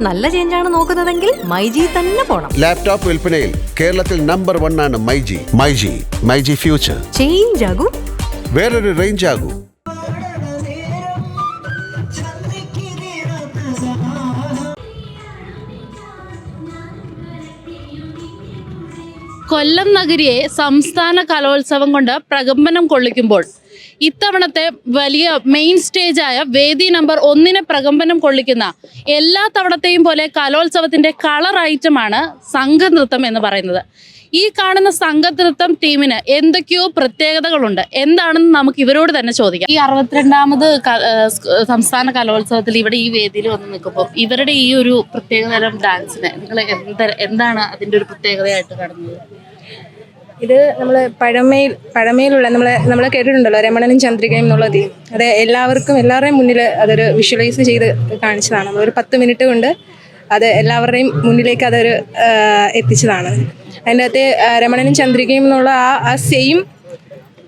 നല്ല ചേഞ്ചാണ് നോക്കുന്നതെങ്കിൽ മൈജി തന്നെ പോണം. ലാപ്ടോപ്പ് വിൽപ്പനയിൽ കേരളത്തിൽ നമ്പർ 1 ആണ് മൈജി. മൈജി ഫ്യൂച്ചർ ചേഞ്ച് ആകൂ, വേറൊരു റേഞ്ച് ആകൂ. കൊല്ലം നഗരിയെ സംസ്ഥാന കലോത്സവം കൊണ്ട് പ്രകമ്പനം കൊള്ളിക്കുമ്പോൾ ഇത്തവണത്തെ വലിയ മെയിൻ സ്റ്റേജായ വേദി നമ്പർ 1 പ്രകമ്പനം കൊള്ളിക്കുന്ന എല്ലാ തവണത്തെയും പോലെ കലോത്സവത്തിൻ്റെ കളർ ഐറ്റമാണ് സംഘനൃത്തം എന്ന് പറയുന്നത്. ഈ കാണുന്ന സംഘനൃത്തം ടീമിന് എന്തൊക്കെയോ പ്രത്യേകതകളുണ്ട്. എന്താണെന്ന് നമുക്ക് ഇവരോട് തന്നെ ചോദിക്കാം. ഈ 62ാമത് സംസ്ഥാന കലോത്സവത്തിൽ ഇവിടെ ഈ വേദിയിൽ വന്ന് നിൽക്കുമ്പോൾ ഇവരുടെ ഈ ഒരു പ്രത്യേകതരം ഡാൻസിന് നിങ്ങൾ എന്താണ് അതിൻ്റെ ഒരു പ്രത്യേകതയായിട്ട് കാണുന്നത്? ഇത് നമ്മൾ പഴമയിലുള്ള നമ്മളെ കേട്ടിട്ടുണ്ടല്ലോ, രമണനും ചന്ദ്രികയും എന്നുള്ള തീം. അത് എല്ലാവരുടെയും മുന്നിൽ അതൊരു വിഷ്വലൈസ് ചെയ്ത് കാണിച്ചതാണ്. നമ്മളൊരു 10 മിനിറ്റ് കൊണ്ട് അത് എല്ലാവരുടെയും മുന്നിലേക്ക് അതൊരു എത്തിച്ചതാണ്. അതിൻ്റെ അകത്ത് രമണനും ചന്ദ്രികയും എന്നുള്ള ആ സെയിം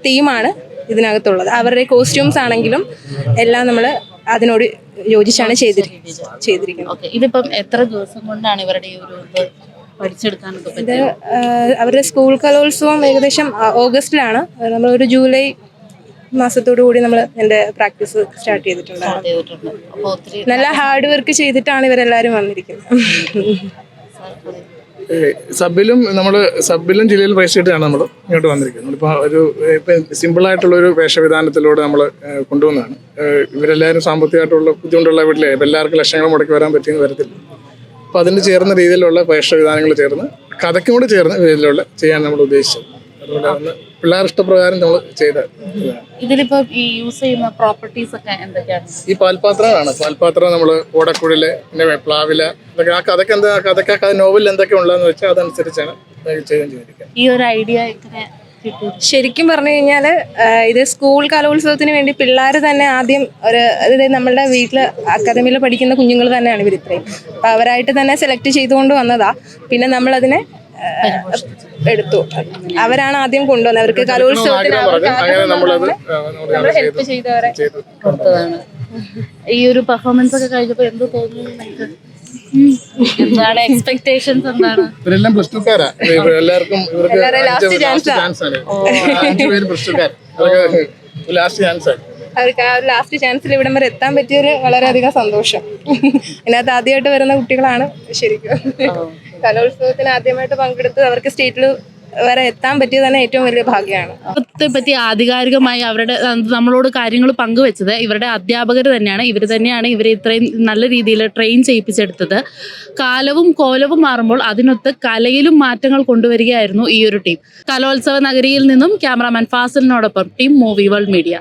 തീമാണ് ഇതിനകത്തുള്ളത്. അവരുടെ കോസ്റ്റ്യൂംസ് ആണെങ്കിലും എല്ലാം നമ്മൾ അതിനോട് യോജിച്ചാണ് ചെയ്തിരിക്കുന്നത്. ഇതിപ്പം എത്ര ദിവസം കൊണ്ടാണ് ഇവരുടെ ഈ ഒരു പഠിച്ചെടുക്കാനൊക്കെ ഇത് അവരുടെ സ്കൂൾ കലോത്സവം ഏകദേശം ഓഗസ്റ്റിലാണ്. നമ്മളൊരു ജൂലൈ മാസത്തോടു കൂടി നമ്മൾ എൻ്റെ പ്രാക്ടീസ് സ്റ്റാർട്ട് ചെയ്തിട്ടുണ്ട്. നല്ല ഹാർഡ് വർക്ക് ചെയ്തിട്ടാണ് ഇവരെല്ലാവരും വന്നിരിക്കുന്നത്. സബിലും ജില്ലയിൽ പൈസയിട്ടാണ് നമ്മൾ ഇങ്ങോട്ട് വന്നിരിക്കുന്നത്. ഇപ്പം സിമ്പിളായിട്ടുള്ളൊരു വേഷവിധാനത്തിലൂടെ നമ്മൾ കൊണ്ടുവന്നതാണ്. ഇവരെല്ലാവരും സാമ്പത്തികമായിട്ടുള്ള ബുദ്ധിമുട്ടുള്ള വീട്ടിലെ എല്ലാവർക്കും ലക്ഷങ്ങൾ മുടക്കി വരാൻ പറ്റിയെന്ന് വരത്തില്ല. അപ്പോൾ അതിന് ചേർന്ന രീതിയിലുള്ള വേഷവിധാനങ്ങൾ ചേർന്ന് കഥയ്ക്കും കൂടെ ചേർന്ന രീതിയിലുള്ള ചെയ്യാൻ നമ്മൾ ഉദ്ദേശിച്ചത്. അതുകൊണ്ട് അന്ന് പിള്ളേർ ഇഷ്ടപ്രകാരം നമ്മൾ ചെയ്ത ഇതിലിപ്പോ ഈ യൂസ് ചെയ്യുന്ന പ്രോപ്പർട്ടീസ് ഒക്കെ എന്തൊക്കെയാണ്? ഈ പാൽപാത്രം നമ്മൾ ഓടക്കുഴല്, പിന്നെ പ്ലാവില, ഇതൊക്കെ ആ കഥയ്ക്ക് നോവലിൽ എന്തൊക്കെ ഉള്ളതെന്ന് വെച്ചാൽ അതനുസരിച്ചാണ് ചെയ്തിരിക്കുന്നത്. ഈ ഒരു ഐഡിയ ശരിക്കും പറഞ്ഞു കഴിഞ്ഞാൽ ഇത് സ്കൂൾ കലോത്സവത്തിന് വേണ്ടി പിള്ളേർ തന്നെ ആദ്യം അതായത് നമ്മളുടെ വീട്ടിൽ അക്കാദമിയിൽ പഠിക്കുന്ന കുഞ്ഞുങ്ങൾ തന്നെയാണ് ഇവർ ഇത്രയും. അപ്പം അവരായിട്ട് തന്നെ സെലക്ട് ചെയ്തുകൊണ്ട് വന്നതാ. പിന്നെ നമ്മളതിനെ എടുത്തു. അവരാണ് ആദ്യം കൊണ്ടുവന്നത്. അവർക്ക് കലോത്സവത്തിന് നമ്മൾ ഹെൽപ്പ് ചെയ്തവരെ കൊടുത്തതാണ്. ഈ ഒരു പെർഫോമൻസ് ഒക്കെ കഴിഞ്ഞപ്പോൾ എന്ത് തോന്നുന്നു? എന്താണ് എക്സ്പെക്ടേഷൻസ്? എന്താണ്? ഇവരെല്ലാം പ്ലസ് ടുക്കാരാ. എല്ലാവർക്കും ലാസ്റ്റ് ചാൻസ് ആണ്. അവർക്ക് ആ ഒരു ലാസ്റ്റ് ചാൻസിൽ ഇവിടം വരെ എത്താൻ പറ്റിയൊരു വളരെയധികം സന്തോഷം. ഇതിനകത്ത് ആദ്യമായിട്ട് വരുന്ന കുട്ടികളാണ്. ശരിക്കും കലോത്സവത്തിന് ആദ്യമായിട്ട് പങ്കെടുത്ത് അവർക്ക് സ്റ്റേറ്റിൽ വരെ എത്താൻ പറ്റിയത് തന്നെ ഏറ്റവും വലിയ ഭാഗ്യമാണ്. പറ്റി ആധികാരികമായി അവരുടെ നമ്മളോട് കാര്യങ്ങൾ പങ്കുവെച്ചത് ഇവരുടെ അധ്യാപകർ തന്നെയാണ്. ഇവർ തന്നെയാണ് ഇവരെ ഇത്രയും നല്ല രീതിയിൽ ട്രെയിൻ ചെയ്യിപ്പിച്ചെടുത്തത്. കാലവും കോലവും മാറുമ്പോൾ അതിനൊത്ത് കലയിലും മാറ്റങ്ങൾ കൊണ്ടുവരികയായിരുന്നു ഈ ഒരു ടീം. കലോത്സവ നഗരിയിൽ നിന്നും ക്യാമറാമാൻ ഫാസിലിനോടൊപ്പം ടീം മൂവി വേൾഡ് മീഡിയ.